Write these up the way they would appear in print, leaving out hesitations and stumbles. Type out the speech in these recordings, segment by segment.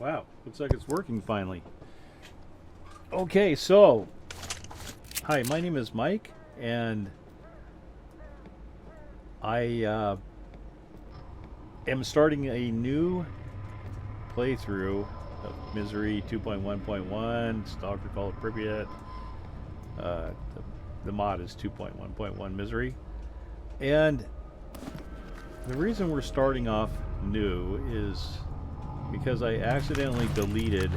Wow, looks like it's working finally. Okay, so hi, my name is Mike, and I am starting a new playthrough of Misery 2.1.1, Stalker CoP Pripyat. The mod is 2.1.1 Misery, and the reason we're starting off new is because I accidentally deleted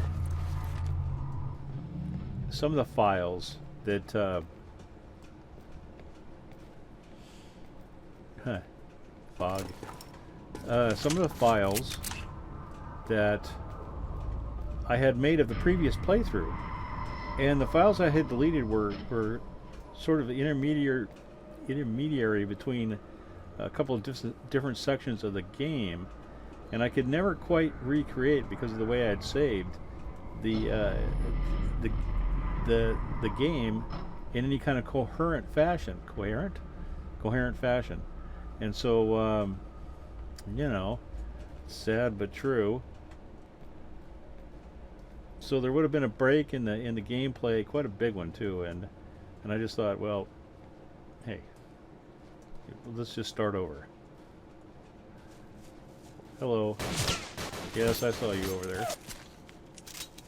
some of the files that fog. Some of the files that I had made of the previous playthrough, and the files I had deleted were sort of intermediary between a couple of different sections of the game, and I could never quite recreate because of the way I had saved the game in any kind of coherent fashion. Coherent fashion. And so, you know, sad but true. So there would have been a break in the gameplay, quite a big one too, and I just thought, well, hey, let's just start over. Hello. Yes, I saw you over there.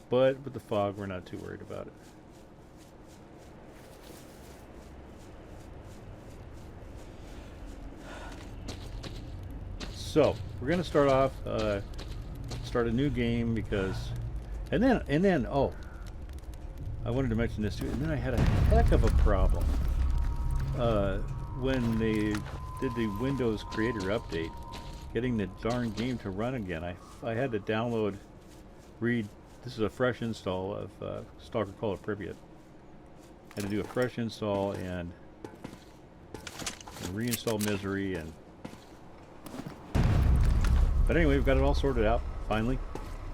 But with the fog, we're not too worried about it. So we're gonna start off, start a new game because, and then oh, I wanted to mention this too. And then I had a heck of a problem when they did the Windows Creator update, getting the darn game to run again. I had to download, this is a fresh install of Stalker CoP Pripyat. Had to do a fresh install and reinstall Misery, and but anyway, we've got it all sorted out finally.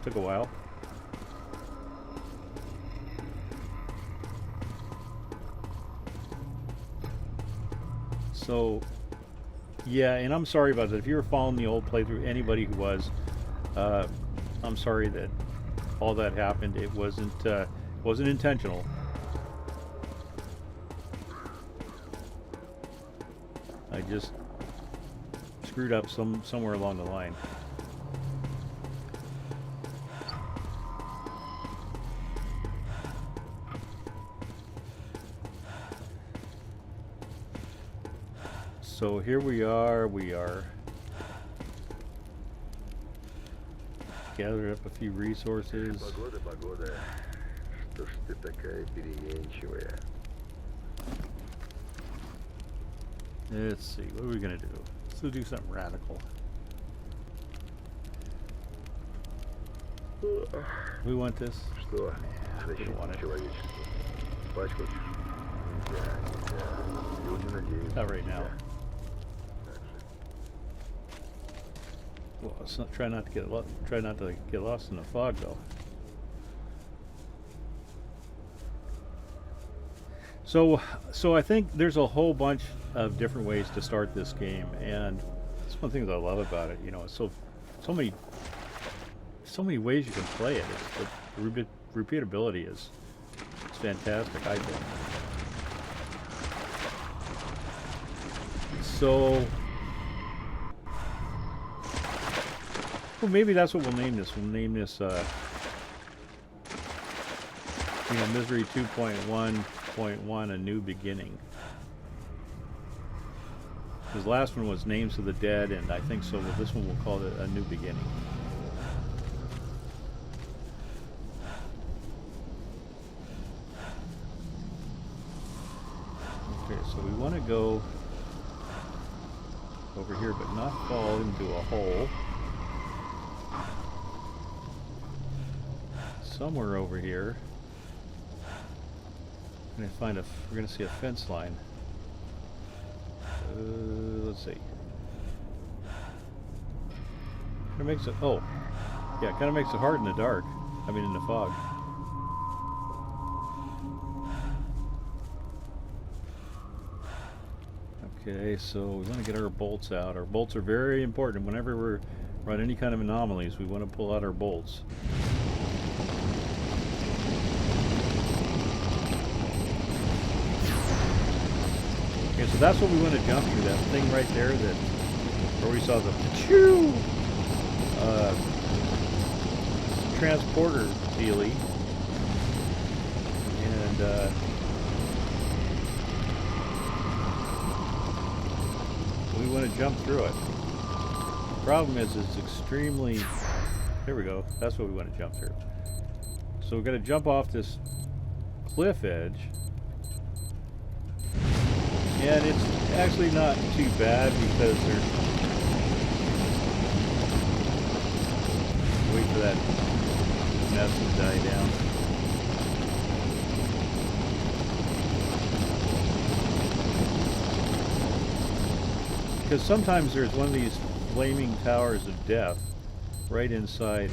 Took a while. So yeah, and I'm sorry about that. If you were following the old playthrough, anybody who was, I'm sorry that all that happened. It wasn't intentional. I just screwed up somewhere along the line. So here we are gathered up a few resources. Let's see, what are we gonna do? Let's do something radical. We want this? Nah, we don't want it. Not right now. Well, let's not try not to get lost in the fog, though. So I think there's a whole bunch of different ways to start this game, and that's one thing that I love about it. You know, it's so many ways you can play it. The repeatability is fantastic, I think. So, well, maybe that's what we'll name this. We'll name this, Misery 2.1.1, A New Beginning. His last one was Names of the Dead, and I think so. With this one, we'll call it A New Beginning. Okay, so we want to go over here, but not fall into a hole. Somewhere over here, we're gonna see a fence line. Let's see. It makes it. Oh, yeah, it kind of makes it hard in the dark. I mean, in the fog. Okay, so we want to get our bolts out. Our bolts are very important. Whenever we run any kind of anomalies, we want to pull out our bolts. So that's what we want to jump through, that thing right there that, where we saw the choo transporter dealie. And we want to jump through it. Problem is, it's extremely... Here we go. That's what we want to jump through. So we're going to jump off this cliff edge. And it's actually not too bad because there's... Wait for that mess to die down. Because sometimes there's one of these flaming towers of death right inside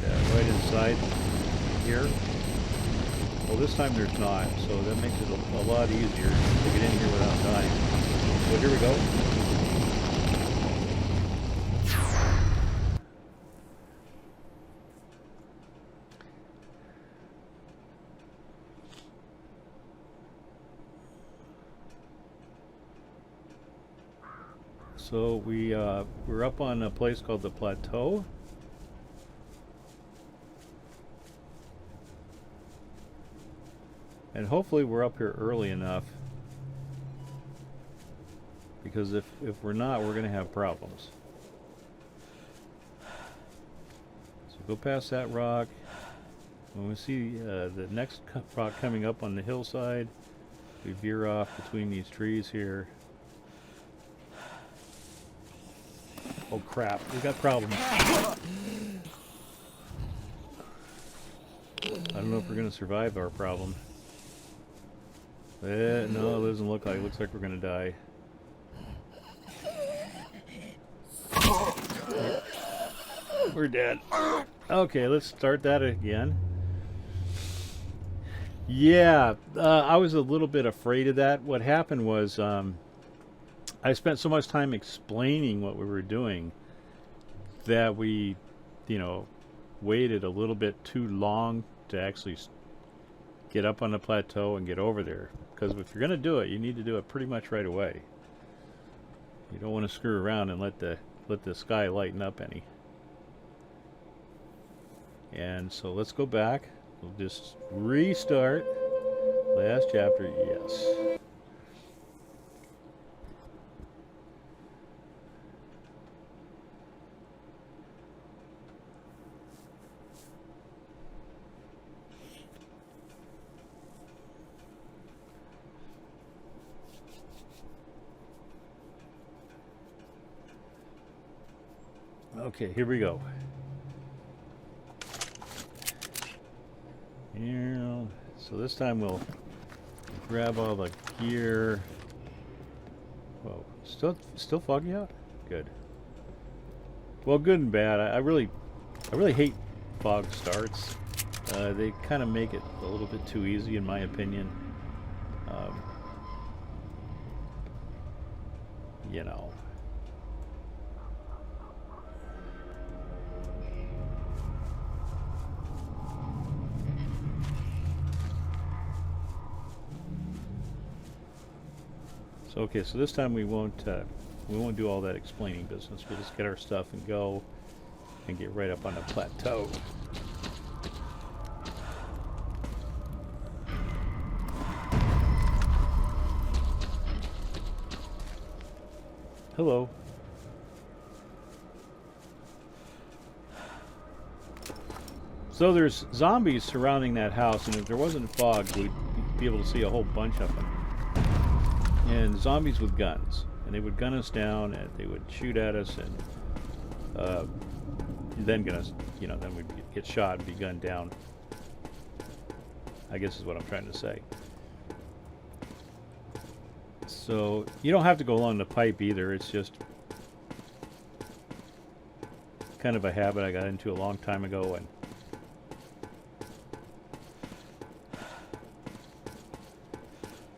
here. Well, this time there's not, so that makes it a lot easier to get in here without dying. So here we go. So we're up on a place called the Plateau. And hopefully we're up here early enough, because if we're not, we're going to have problems. So go past that rock. When we see the next rock coming up on the hillside, we veer off between these trees here. Oh crap, we got problems. I don't know if we're going to survive our problem. No, it doesn't look like it. Looks like we're going to die. We're dead. Okay, let's start that again. Yeah, I was a little bit afraid of that. What happened was I spent so much time explaining what we were doing that we, waited a little bit too long to actually get up on the plateau and get over there. Because if you're going to do it, you need to do it pretty much right away. You don't want to screw around and let the sky lighten up any. And so let's go back. We'll just restart. Last chapter, yes. Okay, here we go. Here, so this time we'll grab all the gear. Whoa, still foggy out? Good. Well, good and bad. I really hate fog starts. They kind of make it a little bit too easy, in my opinion. You know. So okay, so this time we won't do all that explaining business. We'll just get our stuff and go and get right up on the plateau. Hello. So there's zombies surrounding that house, and if there wasn't fog, we'd be able to see a whole bunch of them. And zombies with guns, and they would gun us down, and they would shoot at us, and then then we'd get shot and be gunned down. I guess is what I'm trying to say. So you don't have to go along the pipe either. It's just kind of a habit I got into a long time ago, and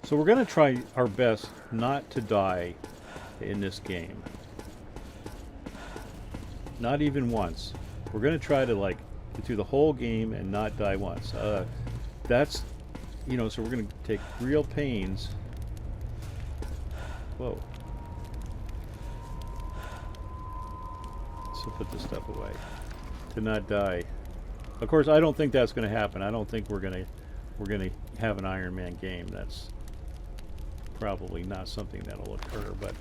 so we're going to try our best not to die in this game. Not even once. We're going to try to get through the whole game and not die once. That's, so we're going to take real pains. Whoa, to put this stuff away. To not die. Of course, I don't think that's going to happen. I don't think we're gonna have an Iron Man game. That's probably not something that'll occur. But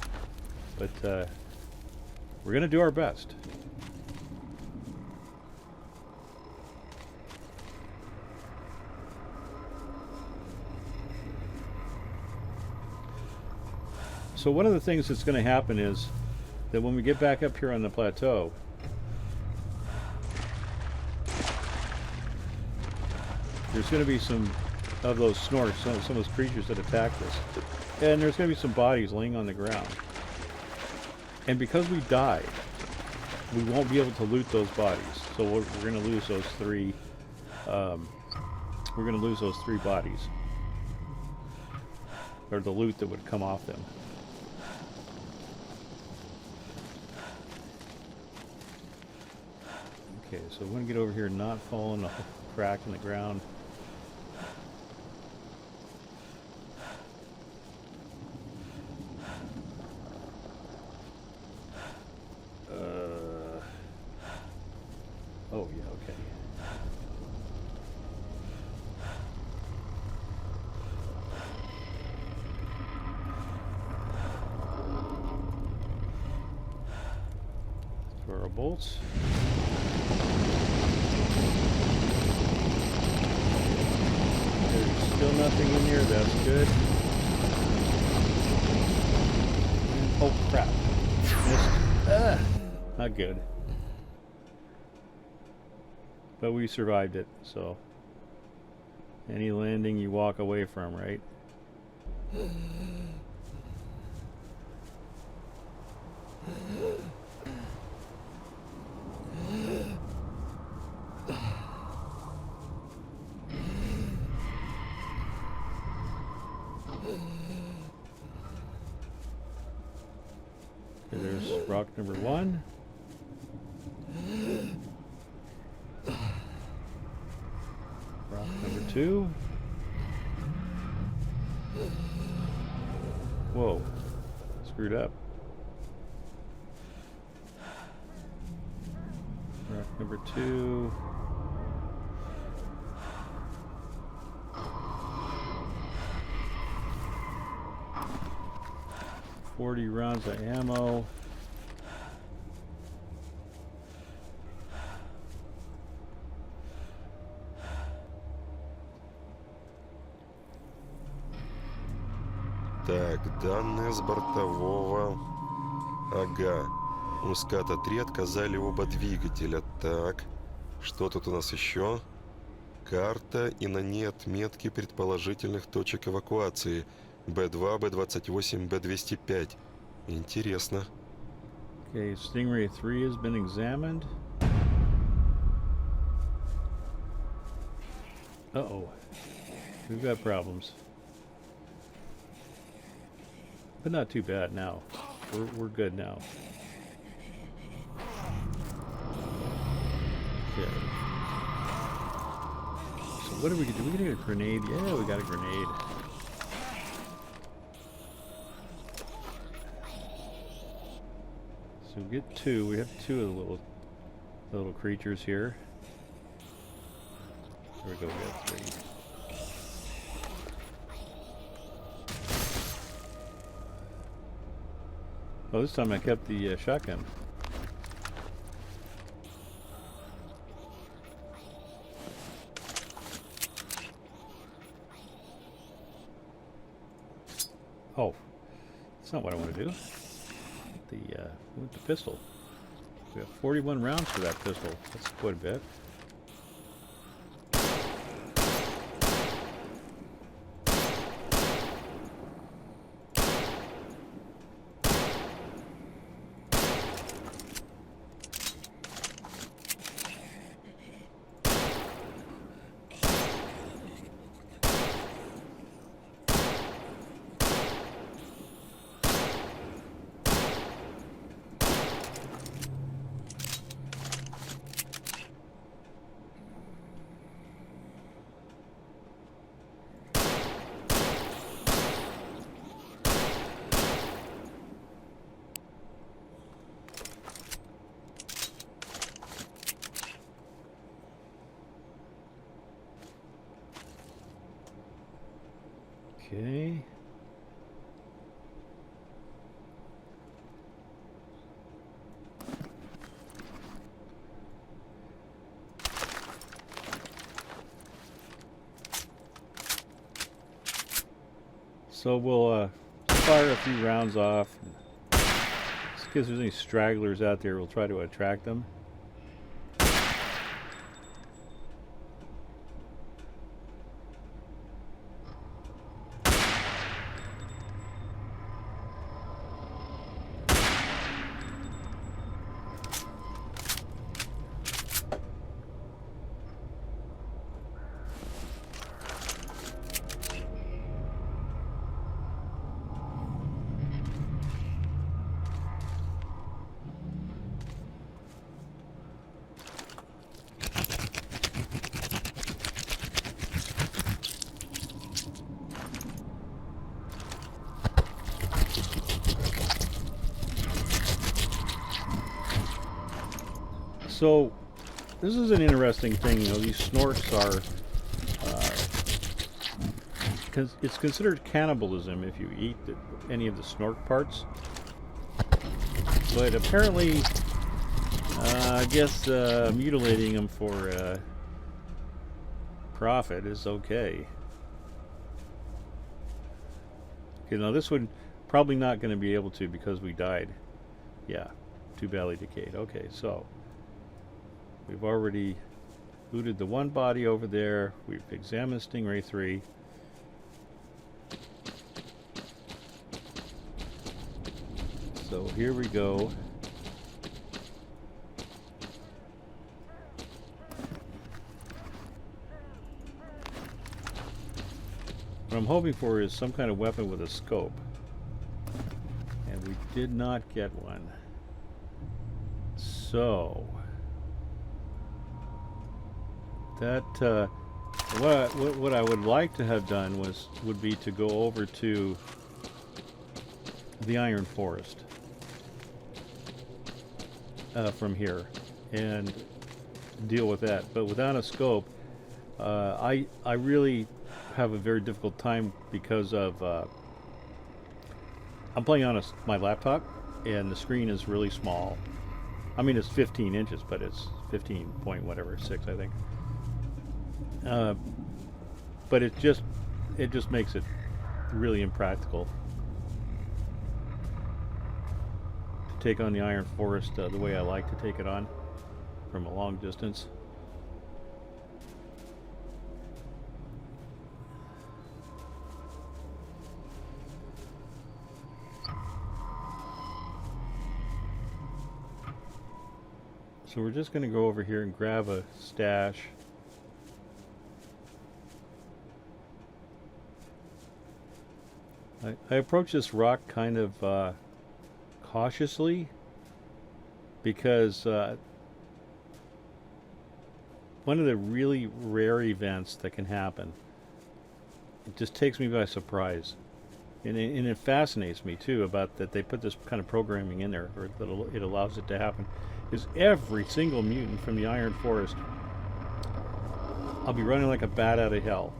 we're going to do our best. So one of the things that's going to happen is that when we get back up here on the plateau, there's going to be some of those snorks, some of those creatures that attacked us. And there's going to be some bodies laying on the ground. And because we died, we won't be able to loot those bodies. So we're going to lose those three. We're going to lose those 3 bodies, or the loot that would come off them. Okay, so I'm going to get over here and not fall in a crack in the ground. Oh, yeah, okay. Throw our bolts. There's still nothing in here, that's good. Oh, crap. Missed. Not good. But we survived it, so any landing you walk away from, right? Okay, there's rock number 1. Rock number 2. Whoa, screwed up. Rock number 2. $40 rounds of ammo. Так, данные с бортового. Ага. У ската-3 отказали оба двигателя. Так, что тут у нас еще? Карта и на ней отметки предположительных точек эвакуации. Б2, Б28, Б205. Интересно. Okay, Stingray 3 has been examined. Uh-oh. We've got problems. But not too bad now. We're good now. Okay. So what do we get? Did we get a grenade? Yeah, we got a grenade. So we get 2. We have 2 of the little creatures here. There we go. We got 3. Oh, this time I kept the shotgun. Oh, that's not what I want to do. With the pistol. We have 41 rounds for that pistol. That's quite a bit. Okay. So we'll fire a few rounds off. Just in case there's any stragglers out there, we'll try to attract them. So, this is an interesting thing. You know, these snorks are, it's considered cannibalism if you eat any of the snork parts. But apparently, I guess mutilating them for profit is okay. Okay, now this one probably not going to be able to because we died. Yeah, too badly decayed. Okay, so we've already looted the one body over there. We've examined Stingray 3. So here we go. What I'm hoping for is some kind of weapon with a scope. And we did not get one. So that what I would like to have done would be to go over to the Iron Forest from here and deal with that. But without a scope, I really have a very difficult time because of I'm playing on my laptop and the screen is really small. I mean, it's 15 inches, but it's 15 point whatever 6, I think. But it just makes it really impractical to take on the Iron Forest the way I like to take it on from a long distance. So we're just going to go over here and grab a stash. I approach this rock kind of cautiously because one of the really rare events that can happen, it just takes me by surprise. And it fascinates me too about that they put this kind of programming in there, or that it allows it to happen, is every single mutant from the Iron Forest, I'll be running like a bat out of hell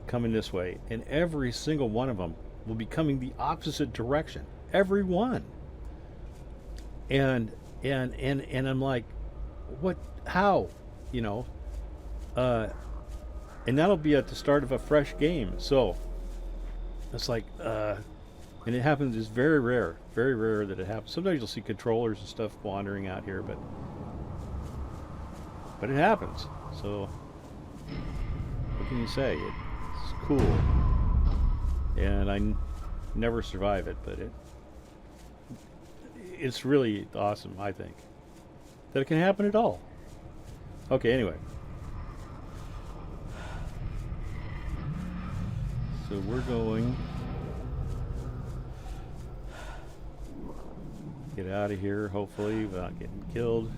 coming this way, and every single one of them will be coming the opposite direction. Every one. And I'm like, what, how, you know? And that'll be at the start of a fresh game. So it's like, and it happens, it's very rare that it happens. Sometimes you'll see controllers and stuff wandering out here, but it happens. So what can you say? It's cool. And I never survive it, but it's really awesome, I think, that it can happen at all. Okay, anyway. So we're going get out of here, hopefully, without getting killed.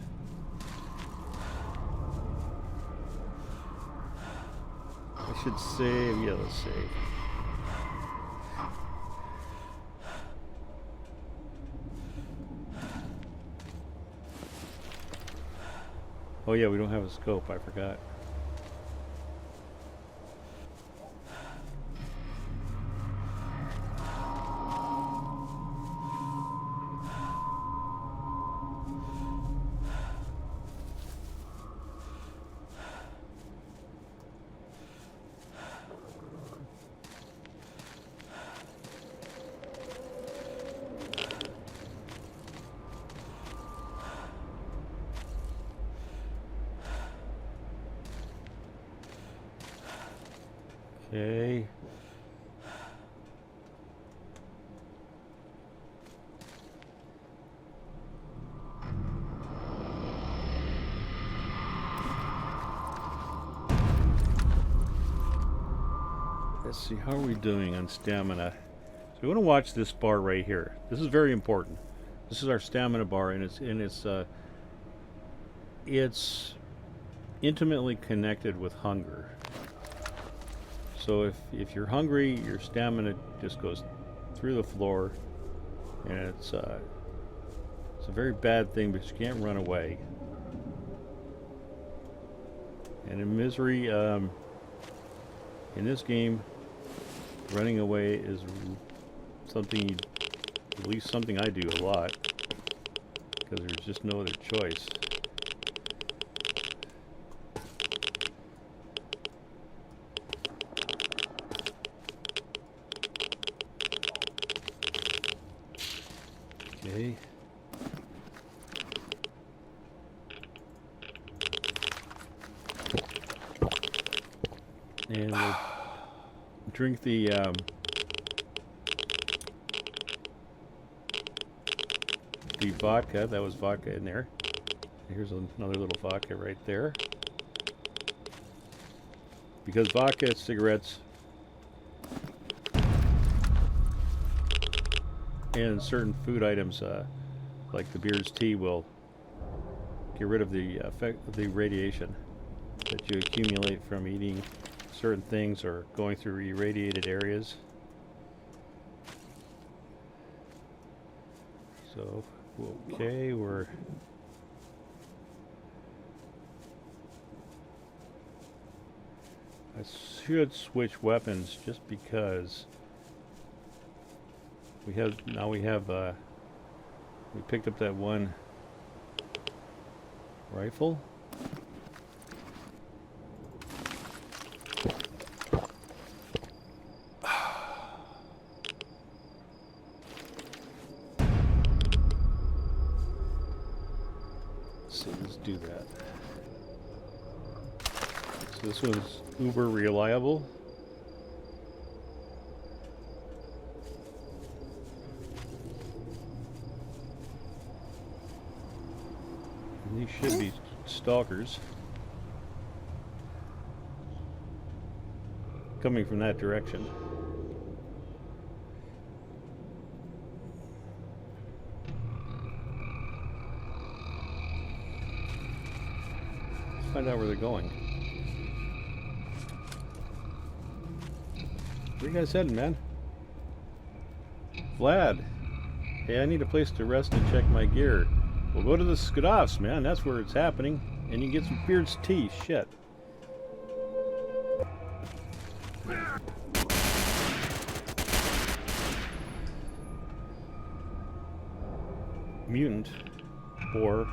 I should save. Yeah, let's save. Oh yeah, we don't have a scope, I forgot. Okay. Let's see, how are we doing on stamina? So we want to watch this bar right here. This is very important. This is our stamina bar, and it's intimately connected with hunger. So if you're hungry, your stamina just goes through the floor, and it's a very bad thing because you can't run away. And in Misery, in this game, running away is something, at least something I do a lot, because there's just no other choice. Okay. And we'll drink the vodka. That was vodka in there. Here's another little vodka right there. Because vodka, cigarettes, and certain food items like the beer's tea will get rid of the effect of the radiation that you accumulate from eating certain things or going through irradiated areas. So, okay, I should switch weapons just because we picked up that one rifle. Let's do that. So this one's uber reliable. And these should be stalkers coming from that direction. Find out where they're going. Where you guys heading, man? Vlad. Hey, I need a place to rest and check my gear. We'll go to the Skadovs, man. That's where it's happening. And you can get some Beard's tea. Shit. Mutant. Or...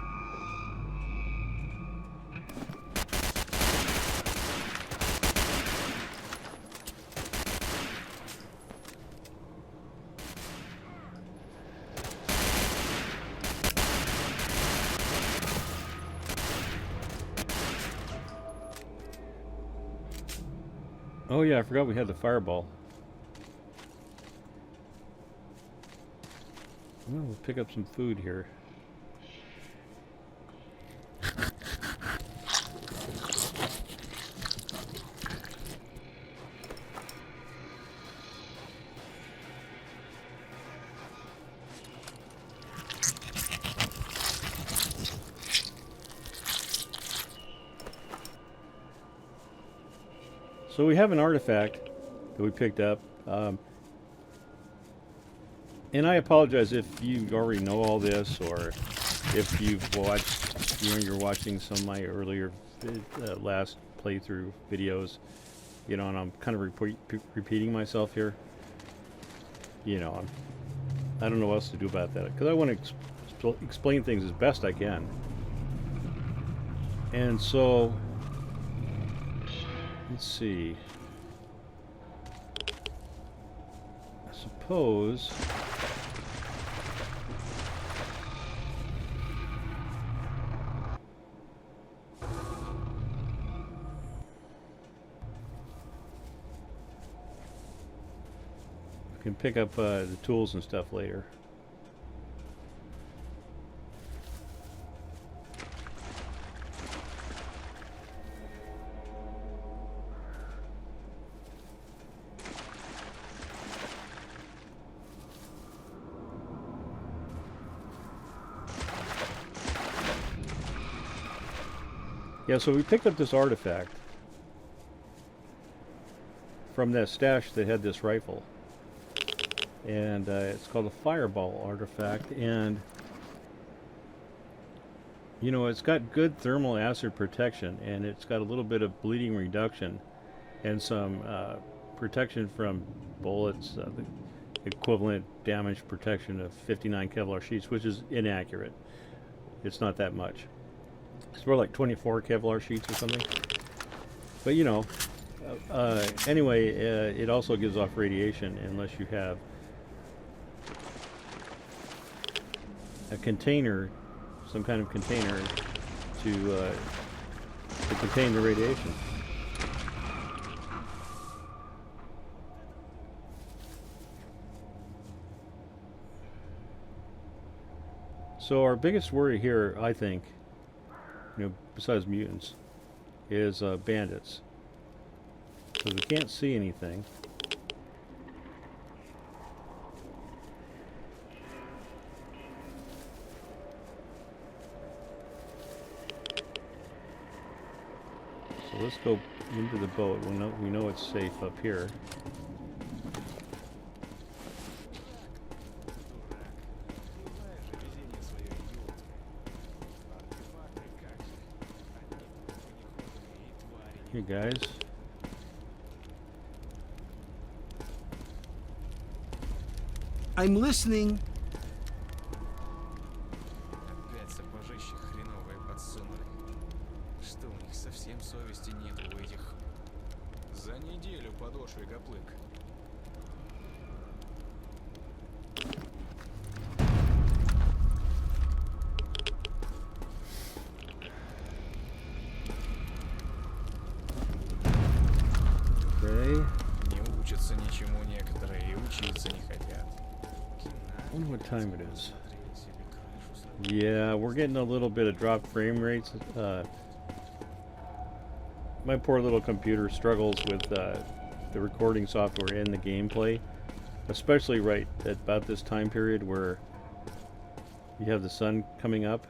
Oh yeah, I forgot we had the fireball. Well, we'll pick up some food here. So we have an artifact that we picked up, and I apologize if you already know all this, or if you've watched, you're watching some of my earlier last playthrough videos, you know, and I'm kind of repeating myself here. You know, I don't know what else to do about that, because I want to explain things as best I can. And so... let's see. I suppose... Can pick up the tools and stuff later. Yeah, so we picked up this artifact from that stash that had this rifle. And it's called a fireball artifact. And, you know, it's got good thermal acid protection. And it's got a little bit of bleeding reduction. And some protection from bullets. The equivalent damage protection of 59 Kevlar sheets, which is inaccurate. It's not that much. It's more like 24 Kevlar sheets or something. But, you know, anyway, it also gives off radiation unless you have a container, some kind of container to contain the radiation. So our biggest worry here, I think, you know, besides mutants, is bandits. Because we can't see anything. So let's go into the boat. We know it's safe up here. Here, guys. I'm listening. Опять сапожище хреновые подсунули. Что у них совсем совести нет у этих? За неделю подошвы гоплык. Okay. Не учатся ничему некоторые и учиться не хотят. I wonder what time it is. Yeah, we're getting a little bit of dropped frame rates. My poor little computer struggles with the recording software and the gameplay, especially right at about this time period where you have the sun coming up.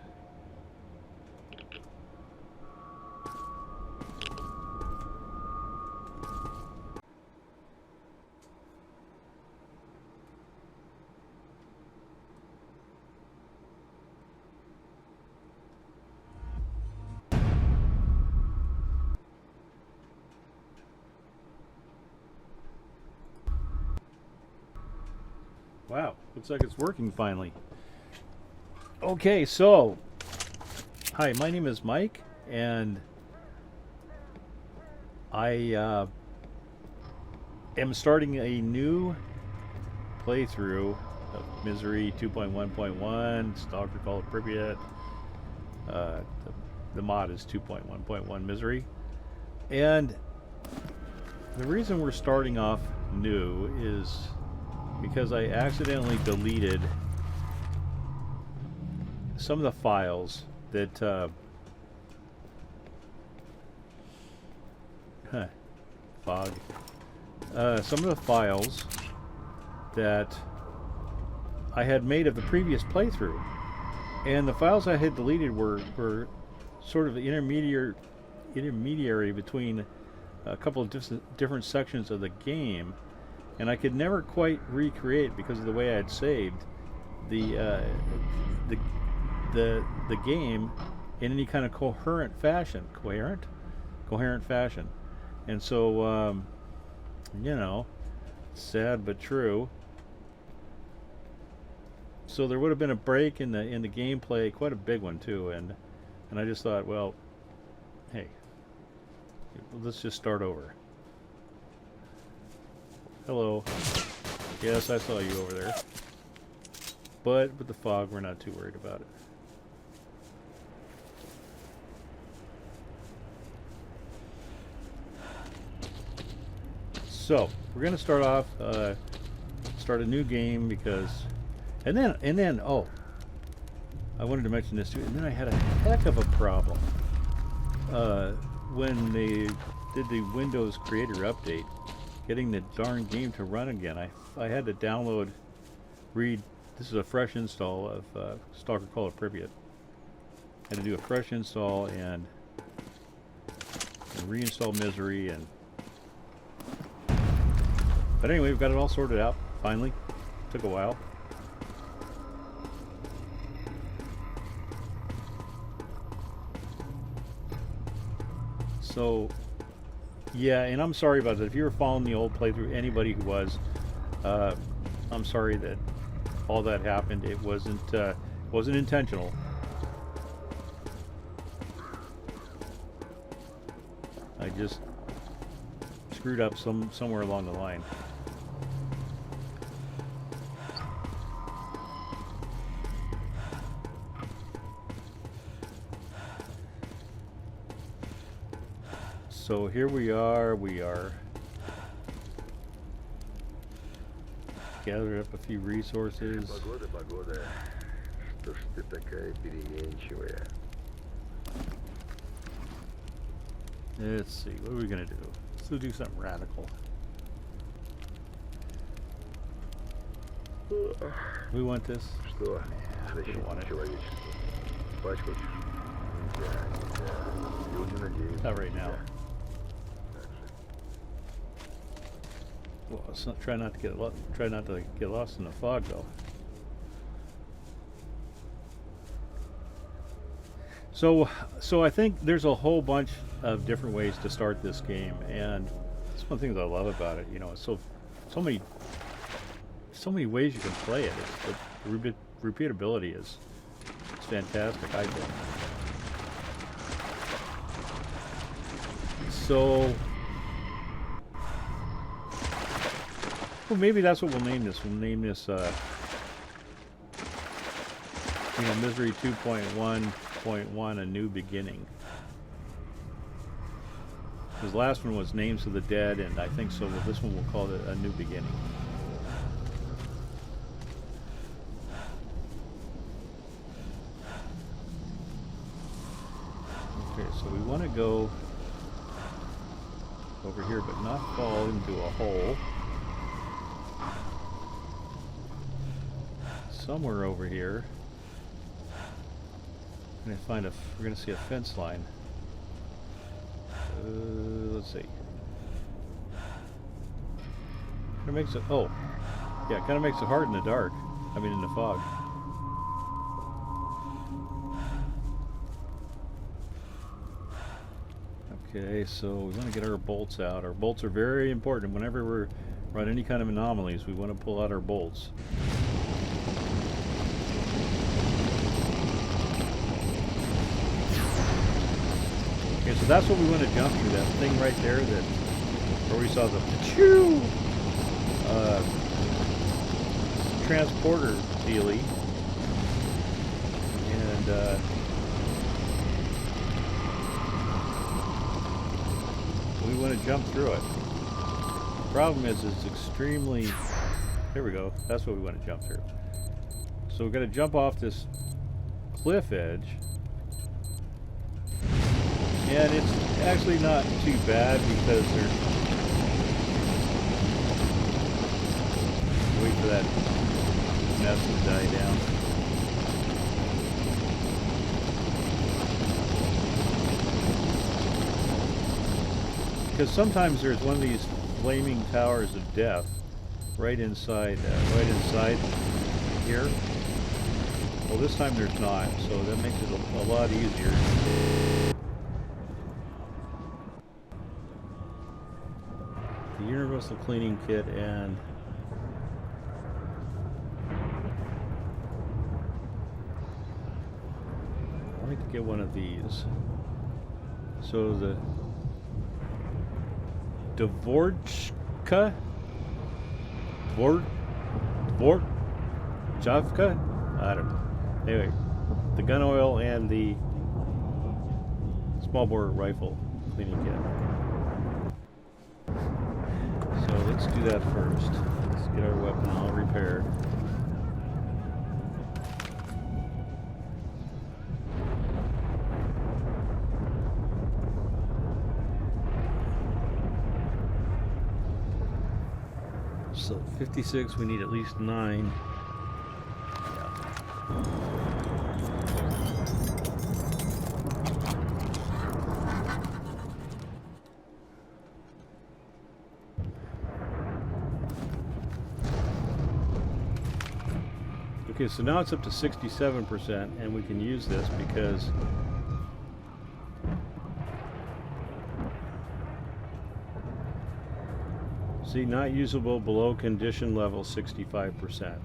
Wow, looks like it's working finally. Okay, so hi, my name is Mike, and I am starting a new playthrough of Misery 2.1.1, Stalker CoP Pripyat. The mod is 2.1.1 Misery, and the reason we're starting off new is because I accidentally deleted some of the files that fog. Some of the files that I had made of the previous playthrough, and the files I had deleted were sort of intermediary between a couple of different sections of the game. And I could never quite recreate, because of the way I had saved the game in any kind of coherent fashion. Coherent fashion. And so, you know, sad but true. So there would have been a break in the gameplay, quite a big one too. And I just thought, well, hey, let's just start over. Hello. Yes, I saw you over there. But with the fog, we're not too worried about it. So, we're going to start off start a new game because, and then oh, I wanted to mention this too. And then I had a heck of a problem when they did the Windows Creator Update, getting the darn game to run again. I had to download, this is a fresh install of Stalker CoP Pripyat. Had to do a fresh install and reinstall Misery and. But anyway, we've got it all sorted out finally. Took a while. So, yeah, and I'm sorry about that. If you were following the old playthrough, anybody who was, I'm sorry that all that happened. It wasn't intentional. I just screwed up somewhere along the line. So here we are gathered up a few resources. Погода. Что ж ты такая переменчивая? Let's see, what are we gonna do? Let's do something radical. We want this? Что? We don't want Защитить it. человечество. Спать хочешь? Нельзя. Люди надеются. Not right now. Нельзя. Так же. Well, let's not try not to get lost in the fog though. So I think there's a whole bunch of different ways to start this game, and that's one thing that I love about it. You know, it's so many ways you can play it. The repeatability is fantastic, I think. So, well, maybe that's what we'll name this. We'll name this, Misery 2.1.1, A New Beginning. Because the last one was Names of the Dead, and I think so. With this one, we'll call it A New Beginning. Okay, so we want to go over here, but not fall into a hole. Somewhere over here, we're gonna see a fence line. Let's see. It makes it. Oh, yeah, it kind of makes it hard in the dark. I mean, in the fog. Okay, so we want to get our bolts out. Our bolts are very important. Whenever we run any kind of anomalies, we want to pull out our bolts. Okay, so that's what we want to jump to. That thing right there, where we saw the transporter dealie, and we want to jump through it. Problem is, it's extremely. Here we go. That's what we want to jump through. So we're going to jump off this cliff edge. And it's actually not too bad because there's. Wait for that mess to die down. Because sometimes there's one of these flaming towers of death right inside here. Well, this time there's not, so that makes it a lot easier. The universal cleaning kit, and I like to get one of these. So the Dvorchka? Dvorchavka? I don't know. Anyway, the gun oil and the small bore rifle cleaning kit. So let's do that first. Let's get our weapon all repaired. So 56, we need at least 9. Okay, so now it's up to 67%, and we can use this because see, not usable below condition level 65%.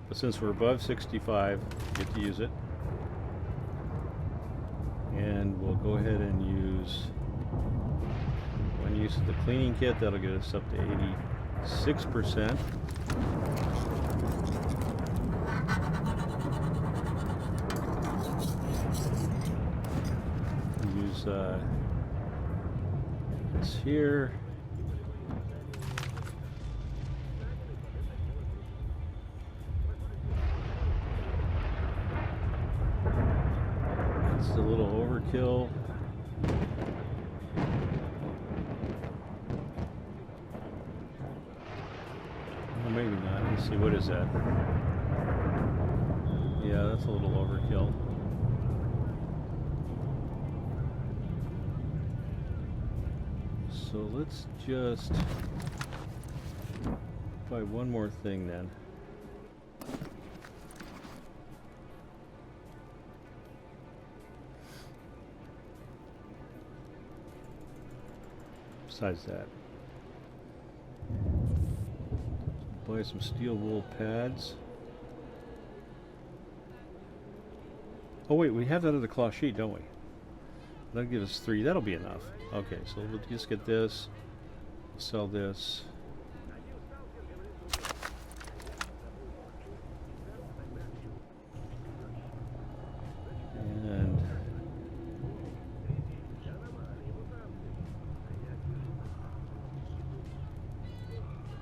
But since we're above 65, get to use it. And we'll go ahead and use one use of the cleaning kit. That'll get us up to 86%. Use this here. It's a little overkill. Well, maybe not. Let's see, what is that? Yeah, that's a little overkill. So let's just buy one more thing then. Besides that, buy some steel wool pads. Oh wait, we have that other cloth sheet, don't we? That'll give us 3. That'll be enough. Okay, so we'll just get this, sell this. And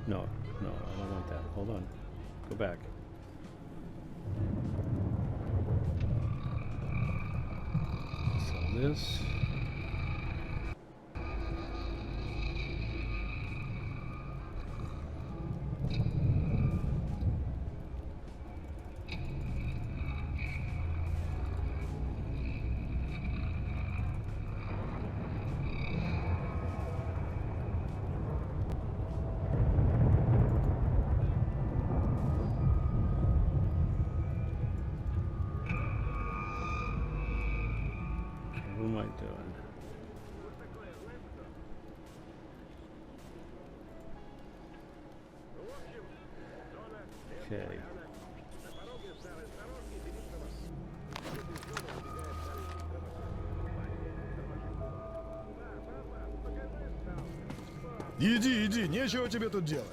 no, I don't want that. Hold on. Go back. Sell this. What am I doing? Okay. Иди, иди, нечего тебе тут делать.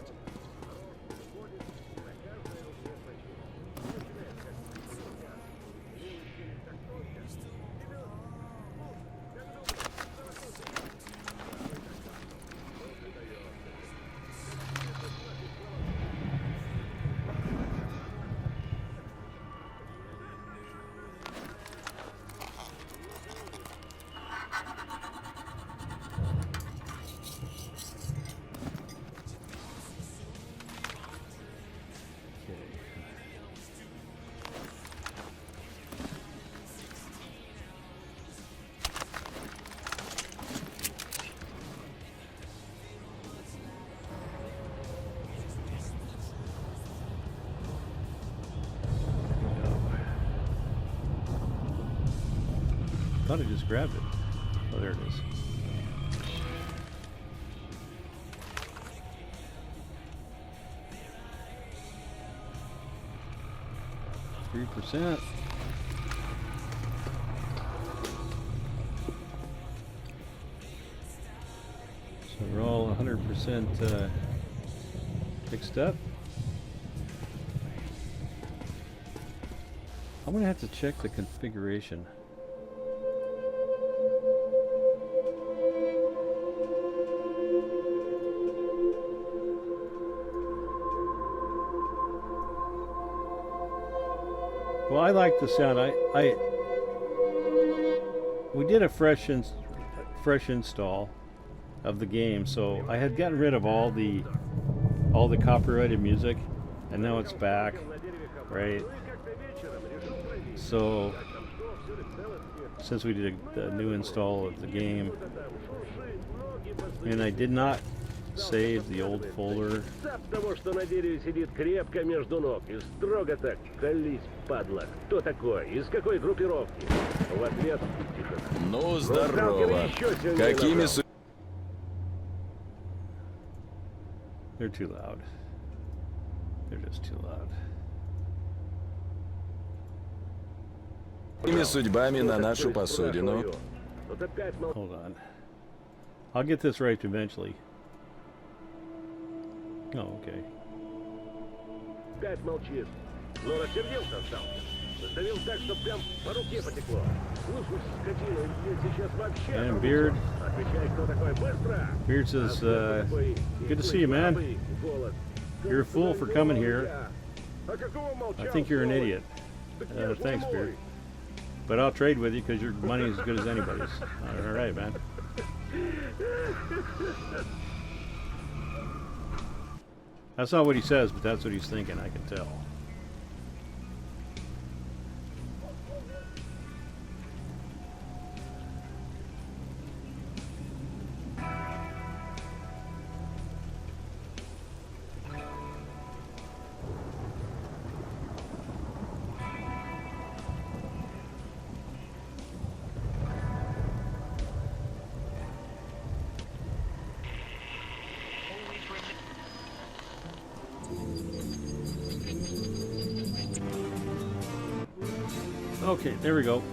I thought I just grabbed it. Oh, there it is. %. So we're all 100% fixed up. I'm gonna have to check the configuration. Well, I like the sound. We did a fresh install of the game, so I had gotten rid of all the copyrighted music, and now it's back, right? So since we did a new install of the game, and I did not save the old folder. Того, что на дереве сидит крепко между ног и строго так: колись, падла. Кто такой? Из какой группировки? В ответ тишина. Ну, здорово. Какими They're too loud. They're just too loud. судьбами на нашу посудину? Вот опять мол... Hold on. I'll get this right eventually. Oh, okay. Опять молчит. Но рассердился сталкер. Сдавил так, что прям по руке потекло. Слушай, скотина, я сейчас вообще... And Beard. Отвечай, кто такой, быстро! Beard says, good to see you, man. You're a fool for coming here. I think you're an idiot. Thanks, Beard. But I'll trade with you because your money is as good as anybody's. All right, man. That's not what he says, but that's what he's thinking, I can tell. Okay, there we go.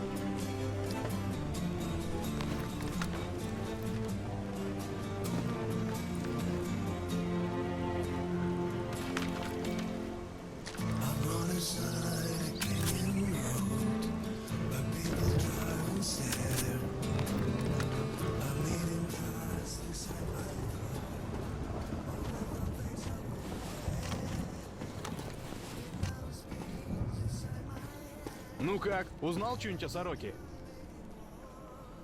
Ну как, узнал что-нибудь о сороке?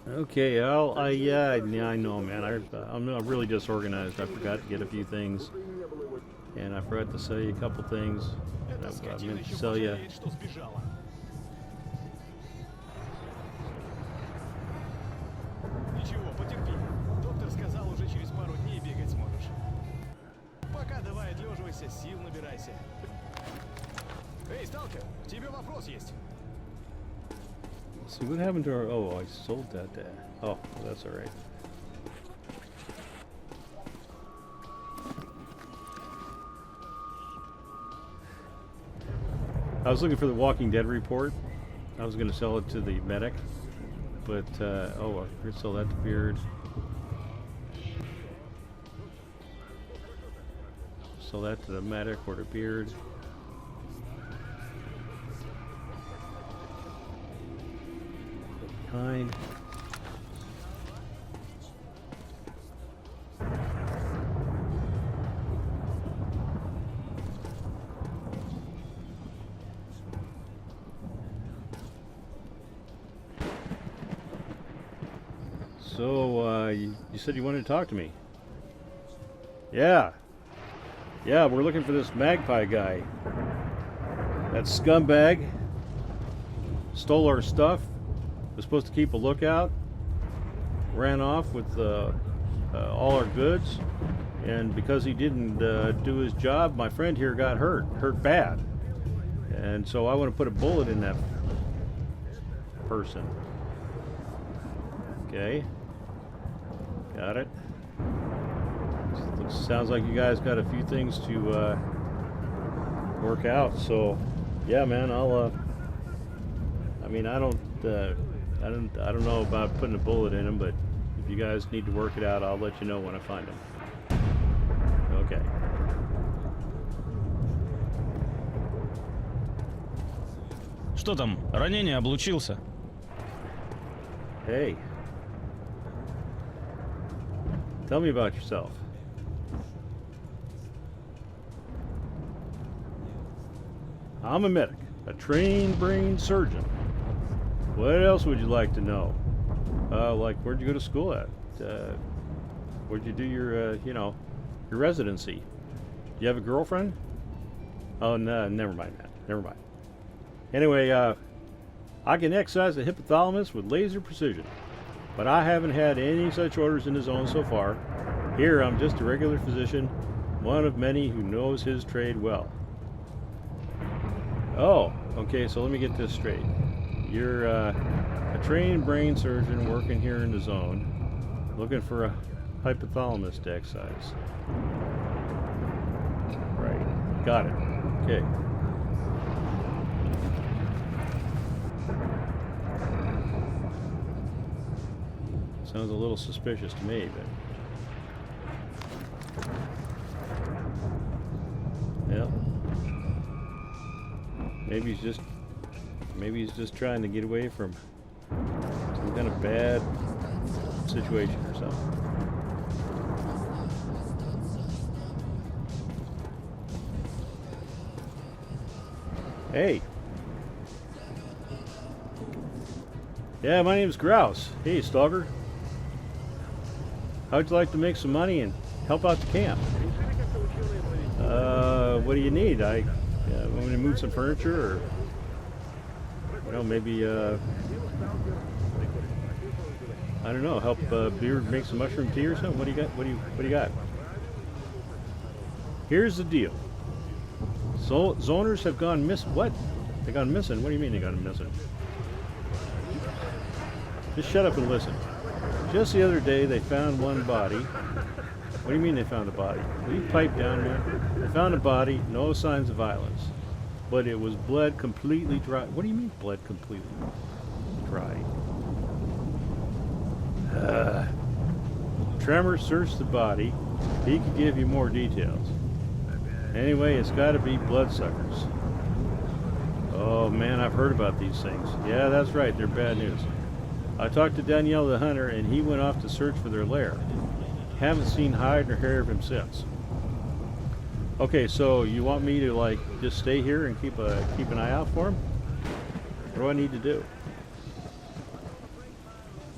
Okay, yeah, I know, man. I'm really disorganized. I forgot to get a few things, and I forgot to sell you a couple things. I meant to sell you. что сбежала. Ничего, потерпи. Доктор сказал, уже через пару дней бегать сможешь. Пока давай отлеживайся, сил набирайся. Эй, сталкер, к тебе вопрос есть. See what happened to our... Oh, I sold that. Oh, well, that's all right. I was looking for the Walking Dead report. I was going to sell it to the medic, but oh, I could sell that to Beard. Sell that to the medic or to Beard. Behind. So, you said you wanted to talk to me. Yeah. Yeah, we're looking for this magpie guy. That scumbag stole our stuff. Was supposed to keep a lookout. Ran off with all our goods. And because he didn't do his job, my friend here got hurt bad. And so I want to put a bullet in that person. Okay. Got it. Sounds like you guys got a few things to work out. So, yeah, man, I'll. I mean, I don't know about putting a bullet in him, but if you guys need to work it out, I'll let you know when I find him. Okay. Что там? Ранение, облучился? Hey. Tell me about yourself. I'm a medic. A trained brain surgeon. What else would you like to know? Like, where'd you go to school at? Where'd you do your, your residency? Do you have a girlfriend? Oh, no, never mind, man. Never mind. Anyway, I can excise the hypothalamus with laser precision, but I haven't had any such orders in the zone so far. Here, I'm just a regular physician, one of many who knows his trade well. Oh, okay, so let me get this straight. You're a trained brain surgeon working here in the zone, looking for a hypothalamus to excise. Right, got it. Okay. Sounds a little suspicious to me, but... Yep. Maybe he's just trying to get away from some kind of bad situation or something. Hey. Yeah, my name's Grouse. Hey, Stalker. How'd you like to make some money and help out the camp? What do you need? Want me to move some furniture, or maybe I don't know, help Beard make some mushroom tea or something? What do you got? What do you got? Here's the deal. Zoners have gone missing. What? They gone missing? What do you mean they gone missing? Just shut up and listen. Just the other day, they found one body. What do you mean they found a body? Will you pipe down there? They found a body, no signs of violence. But it was bled completely dry. What do you mean bled completely dry? Tremor searched the body. He could give you more details. Anyway, it's got to be bloodsuckers. Oh man, I've heard about these things. Yeah, that's right, they're bad news. I talked to Danielle the hunter, and he went off to search for their lair. Haven't seen hide or hair of him since. Okay, so you want me to like just stay here and keep an eye out for him? What do I need to do?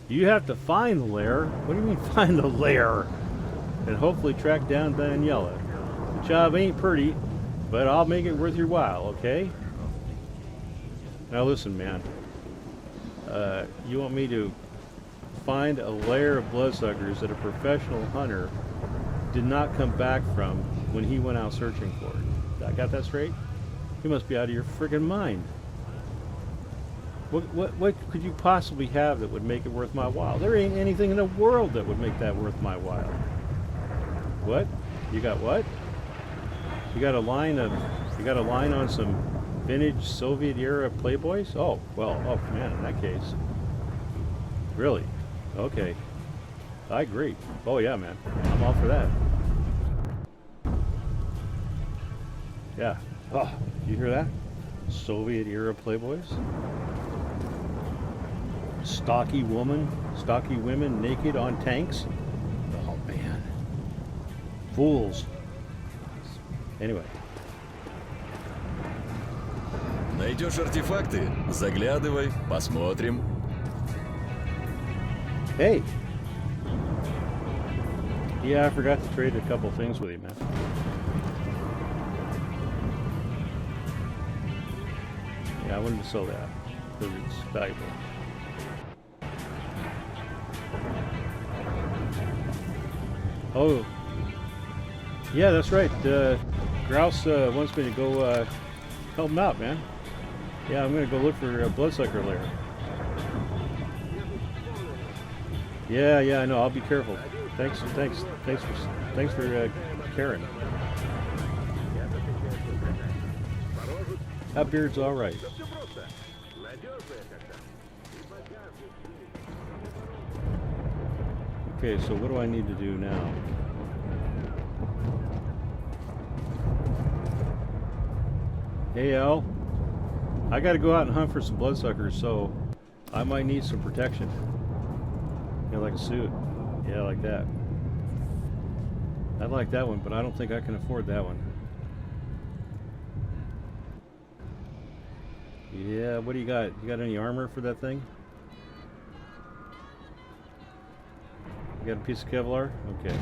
You have to find the lair. What do you mean find the lair? And hopefully track down Daniela. The job ain't pretty, but I'll make it worth your while, okay? Now listen, man. You want me to find a lair of bloodsuckers that a professional hunter did not come back from when he went out searching for it. I got that straight? You must be out of your friggin' mind. What could you possibly have that would make it worth my while? There ain't anything in the world that would make that worth my while. What? You got what? You got a line on some vintage Soviet era Playboys? Oh, well, oh man, in that case. Really? Okay. I agree. Oh yeah, man. I'm all for that. Yeah. Oh, you hear that? Soviet era Playboys? Stocky women naked on tanks? Oh man. Fools. Anyway. Найдешь артефакты? Заглядывай, посмотрим. Hey. Yeah, I forgot to trade a couple things with you, man. Yeah, I wanted to sell that because it's valuable. Oh, yeah, that's right. Grouse wants me to go help him out, man. Yeah, I'm gonna go look for a bloodsucker lair. Yeah, I know. I'll be careful. Thanks for caring. That beard's all right. Okay, so what do I need to do now? Hey, Al. I gotta go out and hunt for some bloodsuckers, so I might need some protection. Yeah, like a suit. Yeah, like that. I'd like that one, but I don't think I can afford that one. Yeah, what do you got? You got any armor for that thing? You got a piece of Kevlar? Okay.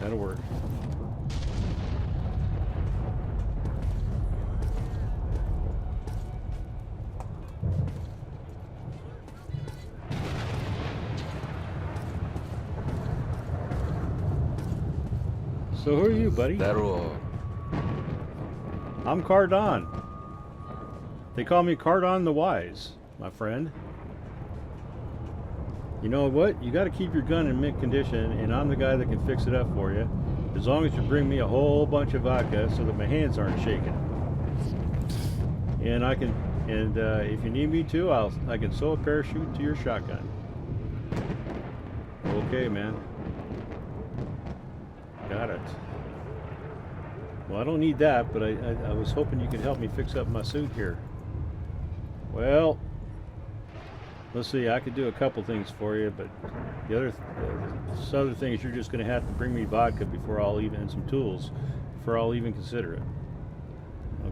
That'll work. So who are you, buddy? Здорово. I'm Cardon. They call me Cardon the Wise, my friend. You know what? You got to keep your gun in mint condition, and I'm the guy that can fix it up for you. As long as you bring me a whole bunch of vodka so that my hands aren't shaking. And I can, and if you need me to, I can sew a parachute to your shotgun. Okay, man. Got it. Well, I don't need that, but I was hoping you could help me fix up my suit here. Well, let's see. I could do a couple things for you, but the other thing is you're just going to have to bring me vodka before I'll even, and some tools before I'll even consider it.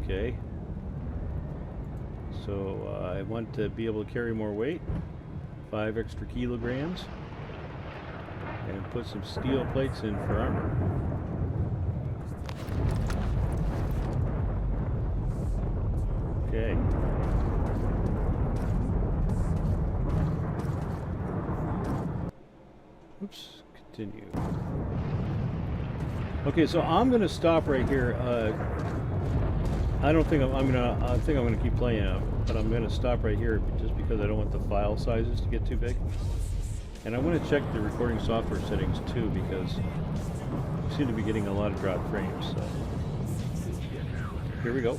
Okay. So I want to be able to carry more weight, 5 extra kilograms, and put some steel plates in for armor. Okay. Oops. Continue. Okay, so I'm going to stop right here. I don't think I think I'm gonna keep playing it, but I'm going to stop right here just because I don't want the file sizes to get too big. And I want to check the recording software settings too, because I seem to be getting a lot of dropped frames. So here we go.